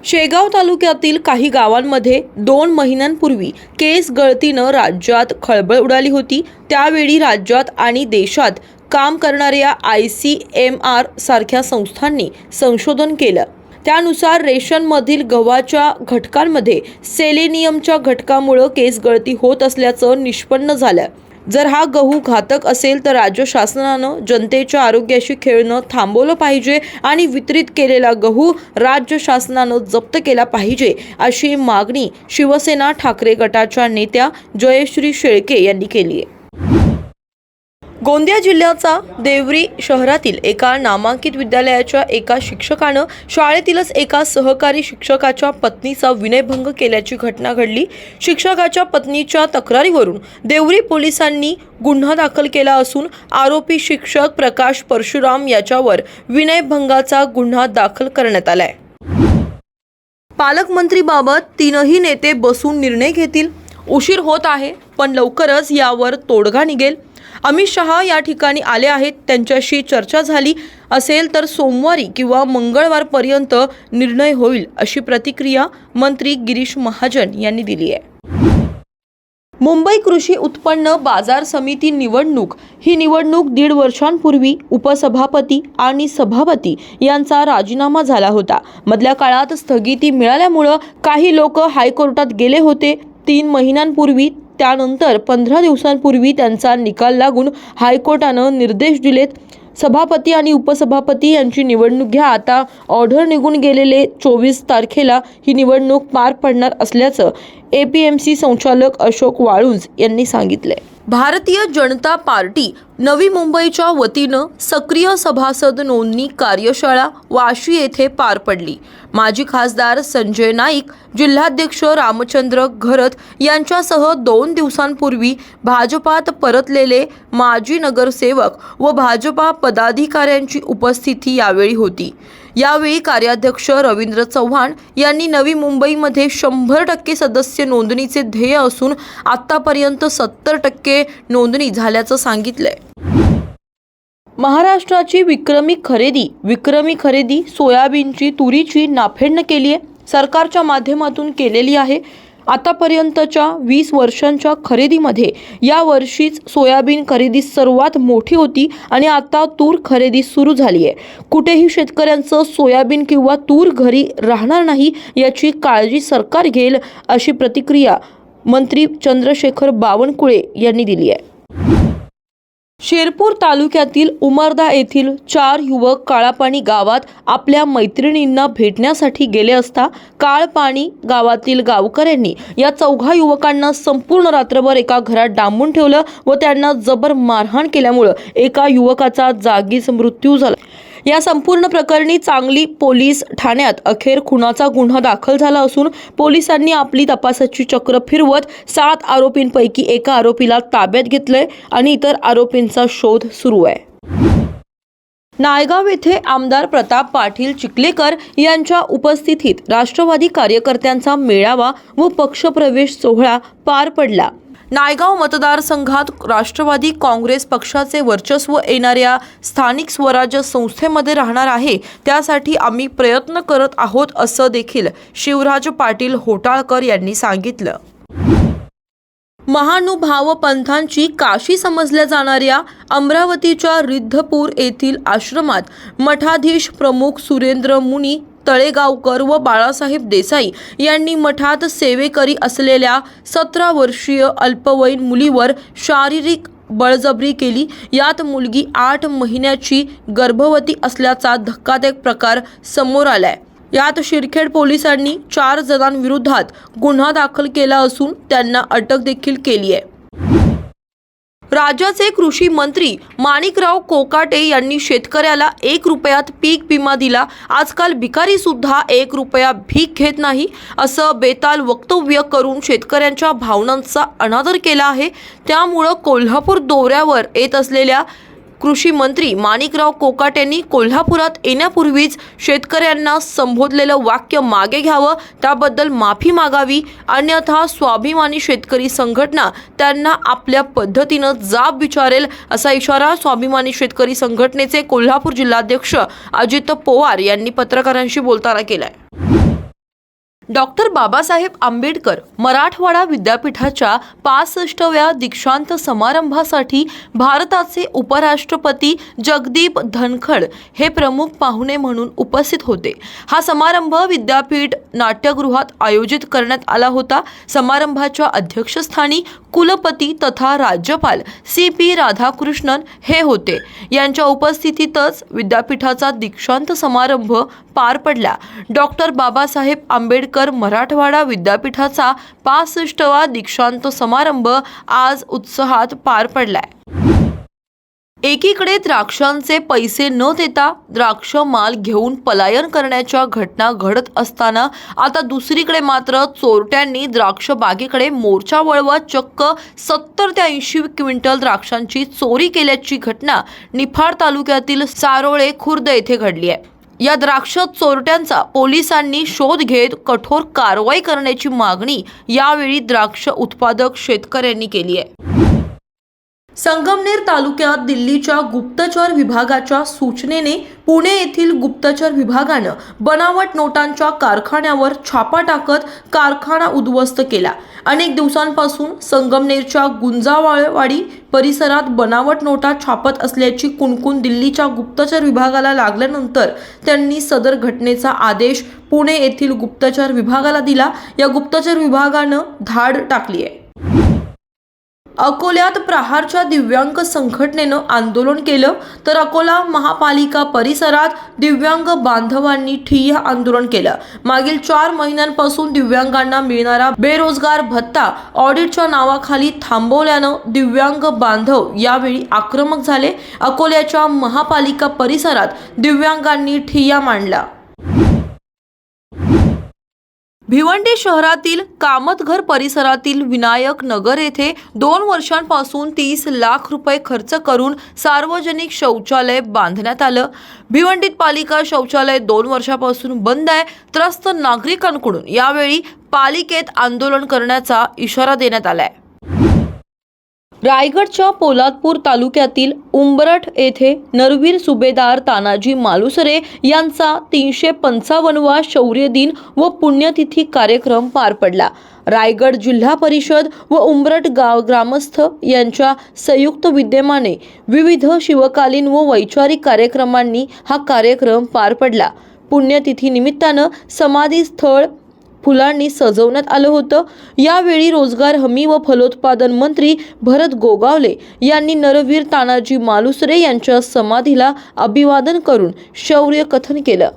शेगाव तालुक्यातील काही गावांमध्ये 2 महिन्यांपूर्वी केस गळतीनं राज्यात खळबळ उडाली होती। त्यावेळी राज्यात आणि देशात काम करणाऱ्या ICMR सारख्या संस्थांनी संशोधन केलं। त्यानुसार रेशनमधील गव्हाच्या घटकांमध्ये सेलेनियमच्या घटकामुळे केस गळती होत असल्याचं निष्पन्न झालं। जर हा गहू घातक असेल तर राज्य शासनानं जनतेच्या आरोग्याशी खेळणं थांबवलं पाहिजे आणि वितरित केलेला गहू राज्य शासनानं जप्त केला पाहिजे, अशी मागणी शिवसेना ठाकरे गटाच्या नेत्या जयश्री शेळके यांनी केली आहे। गोंदिया जिल्ह्याचा देवरी शहरातील एका नामांकित विद्यालयाच्या एका शिक्षकानं शाळेतीलच एका सहकारी शिक्षकाच्या पत्नीचा विनयभंग केल्याची घटना घडली। शिक्षकाच्या पत्नीच्या तक्रारीवरून देवरी पोलिसांनी गुन्हा दाखल केला असून आरोपी शिक्षक प्रकाश परशुराम याच्यावर विनयभंगाचा गुन्हा दाखल करण्यात आलाय। पालकमंत्रीबाबत तीनही नेते बसून निर्णय घेतील। उशीर होत आहे, पण लवकरच यावर तोडगा निघेल। अमित शहा या ठिकाणी आले आहेत, त्यांच्याशी चर्चा झाली असेल तर सोमवारी किंवा मंगळवारपर्यंत निर्णय होईल, अशी प्रतिक्रिया मंत्री गिरीश महाजन यांनी दिली आहे। मुंबई कृषी उत्पन्न बाजार समिती निवडणूक ही निवडणूक 1.5 वर्षांपूर्वी उपसभापती आणि सभापती यांचा राजीनामा झाला होता। मधल्या काळात स्थगिती मिळाल्यामुळे काही लोक हायकोर्टात गेले होते। 3 महिन्यांपूर्वी त्यानंतर 15 दिवसांपूर्वी त्यांचा निकाल लागून हायकोर्टानं निर्देश दिलेत। सभापती आणि उपसभापती यांची निवडणूक घ्या। आता ऑर्डर निघून गेलेले 24 तारखेला ही निवडणूक पार पडणार असल्याचं APMC संचालक अशोक वाळुंज यांनी सांगितले। भारतीय जनता पार्टी नवी मुंबईच्या वतीनं सक्रिय सभासद नोंदणी कार्यशाळा वाशी येथे पार पडली। माजी खासदार संजय नाईक, जिल्हाध्यक्ष रामचंद्र घरत यांच्यासह 2 दिवसांपूर्वी भाजपात परतलेले माजी नगरसेवक व भाजपा पदाधिकाऱ्यांची उपस्थिती यावेळी होती। यावेळी कार्याध्यक्ष रवींद्र चव्हाण यांनी नवी मुंबईमध्ये 100% सदस्य नोंदणीचे ध्येय असून आतापर्यंत 70% नोंदणी झाल्याचं सांगितलंय। महाराष्ट्राची विक्रमी खरेदी सोयाबीनची, तुरीची नाफेडनं केली आहे। सरकारच्या माध्यमातून केलेली आहे। आतापर्यंतच्या 20 वर्षांच्या खरेदीमध्ये या वर्षीच सोयाबीन खरेदी सर्वात मोठी होती आणि आता तूर खरेदी सुरू झाली आहे। कुठेही शेतकऱ्यांचं सोयाबीन किंवा तूर घरी राहणार नाही याची काळजी सरकार घेईल, अशी प्रतिक्रिया मंत्री चंद्रशेखर बावनकुळे यांनी दिली आहे। शिरपूर तालुक्यातील उमरदा येथील 4 युवक काळापाणी गावात आपल्या मैत्रिणींना भेटण्यासाठी गेले असता काळपाणी गावातील गावकऱ्यांनी या 4 युवकांना संपूर्ण रात्रभर एका घरात डांबून ठेवलं व त्यांना जबर मारहाण केल्यामुळे एका युवकाचा जागीच मृत्यू झाला। या संपूर्ण प्रकरणी सांगली पोलीस ठाण्यात अखेर खुनाचा गुन्हा दाखल झाला असून पोलिसांनी आपली तपासाची चक्र फिरवत 7 आरोपींपैकी एका आरोपीला ताब्यात घेतलंय आणि इतर आरोपींचा शोध सुरू आहे। नायगाव येथे आमदार प्रताप पाटील चिखलेकर यांच्या उपस्थितीत राष्ट्रवादी कार्यकर्त्यांचा मेळावा व पक्षप्रवेश सोहळा पार पडला। नायगाव मतदारसंघात राष्ट्रवादी काँग्रेस पक्षाचे वर्चस्व येणाऱ्या स्थानिक स्वराज्य संस्थेमध्ये राहणार आहे, त्यासाठी आम्ही प्रयत्न करत आहोत, असं देखील शिवराज पाटील होटाळकर यांनी सांगितलं। महानुभाव पंथांची काशी समजल्या जाणाऱ्या अमरावतीच्या रिद्धपूर येथील आश्रमात मठाधीश प्रमुख सुरेंद्र मुनी तळेगावकर व बाळासाहेब देसाई यांनी मठात सेवेकरी असलेल्या 17 वर्षीय अल्पवयीन मुलीवर शारीरिक बळजबरी केली। यात मुलगी 8 महिन्याची गर्भवती असल्याचा धक्कादायक प्रकार समोर आलाय। यात शिरखेड पोलिसांनी 4 जणांविरोधात गुन्हा दाखल केला असून त्यांना अटक देखील केली आहे। राज्याचे कृषी मंत्री माणिकराव कोकाटे यांनी शेतकऱ्याला 1 रुपयात पीक विमा दिला। आजकाल भिकारी सुद्धा 1 रुपया भीक घेत नाही, असं बेताल वक्तव्य करून शेतकऱ्यांच्या भावनांचा अनादर केला आहे। त्यामुळे कोल्हापूर दौऱ्यावर येत असलेल्या कृषी मंत्री माणिकराव कोकाटेंनी कोल्हापुरात येण्यापूर्वीच शेतकऱ्यांना संबोधलेलं वाक्य मागे घ्यावं, त्याबद्दल माफी मागावी, अन्यथा स्वाभिमानी शेतकरी संघटना त्यांना आपल्या पद्धतीनं जाब विचारेल, असा इशारा स्वाभिमानी शेतकरी संघटनेचे कोल्हापूर जिल्हाध्यक्ष अजित पवार यांनी पत्रकारांशी बोलताना केलाय। डॉक्टर बाबासाहेब आंबेडकर मराठवाडा विद्यापीठाच्या 65व्या दीक्षांत समारंभासाठी भारताचे उपराष्ट्रपती जगदीप धनखड हे प्रमुख पाहुणे म्हणून उपस्थित होते। हा समारंभ विद्यापीठ नाट्यगृहात आयोजित करण्यात आला होता। समारंभाच्या अध्यक्षस्थानी कुलपती तथा राज्यपाल CP राधाकृष्णन हे होते। यांच्या उपस्थितीतच विद्यापीठाचा दीक्षांत समारंभ पार पडला। डॉक्टर बाबासाहेब आंबेडकर मराठवाडा विद्यापीठाचा 65वा दीक्षांत समारंभ आज उत्साहात पार पडलाय। एकीकडे द्राक्षांचे पैसे न देता द्राक्ष माल घेऊन पलायन करण्याच्या घटना घडत असताना आता दुसरीकडे मात्र चोरट्यांनी द्राक्ष बागेकडे मोर्चा वळवत चक्क 70 ते 80 क्विंटल द्राक्षांची चोरी केल्याची घटना निफाड तालुक्यातील सारोळे खुर्द येथे घडली आहे। या द्राक्ष चोरट्यांचा पोलिसांनी शोध घेत कठोर कारवाई करण्याची मागणी यावेळी द्राक्ष उत्पादक शेतकऱ्यांनी केली आहे। संगमनेर तालुक्यात दिल्लीच्या गुप्तचर विभागाच्या सूचनेने पुणे येथील गुप्तचर विभागानं बनावट नोटांच्या कारखान्यावर छापा टाकत कारखाना उद्ध्वस्त केला। अनेक दिवसांपासून संगमनेरच्या गुंजावाळवाडी परिसरात बनावट नोटा छापत असल्याची कुणकुण दिल्लीच्या गुप्तचर विभागाला लागल्यानंतर त्यांनी सदर घटनेचा आदेश पुणे येथील गुप्तचर विभागाला दिला। या गुप्तचर विभागानं धाड टाकली आहे। अकोल्यात प्रहारच्या दिव्यांग संघटनेनं आंदोलन केलं, तर अकोला महापालिका परिसरात दिव्यांग बांधवांनी ठिय्या आंदोलन केलं। मागील 4 महिन्यांपासून दिव्यांगांना मिळणारा बेरोजगार भत्ता ऑडिटच्या नावाखाली थांबवल्यानं दिव्यांग बांधव यावेळी आक्रमक झाले। अकोल्याच्या महापालिका परिसरात दिव्यांगांनी ठिय्या मांडला। भिवंडी शहरातील कामतघर परिसरातील विनायक नगर येथे 2 वर्षांपासून 30 लाख रुपये खर्च करून सार्वजनिक शौचालय बांधण्यात आलं। भिवंडीत पालिका शौचालय 2 वर्षांपासून बंद आहे। त्रस्त नागरिकांकडून यावेळी पालिकेत आंदोलन करण्याचा इशारा देण्यात आलाय। रायगडच्या पोलादपूर तालुक्यातील उंबरठ येथे नरवीर सुभेदार तानाजी मालुसरे यांचा 355वा शौर्य दिन व पुण्यतिथी कार्यक्रम पार पडला। रायगड जिल्हा परिषद व उंबरठ गाव ग्रामस्थ यांच्या संयुक्त विद्यमाने विविध शिवकालीन व वैचारिक कार्यक्रमांनी हा कार्यक्रम पार पडला। पुण्यतिथी निमित्तानं समाधी स्थळ फुलांनी सजवण्यात आलं होतं। यावेळी रोजगार हमी व फलोत्पादन मंत्री भरत गोगावले यांनी नरवीर तानाजी मालुसरे यांच्या समाधीला अभिवादन करून शौर्य कथन केलं।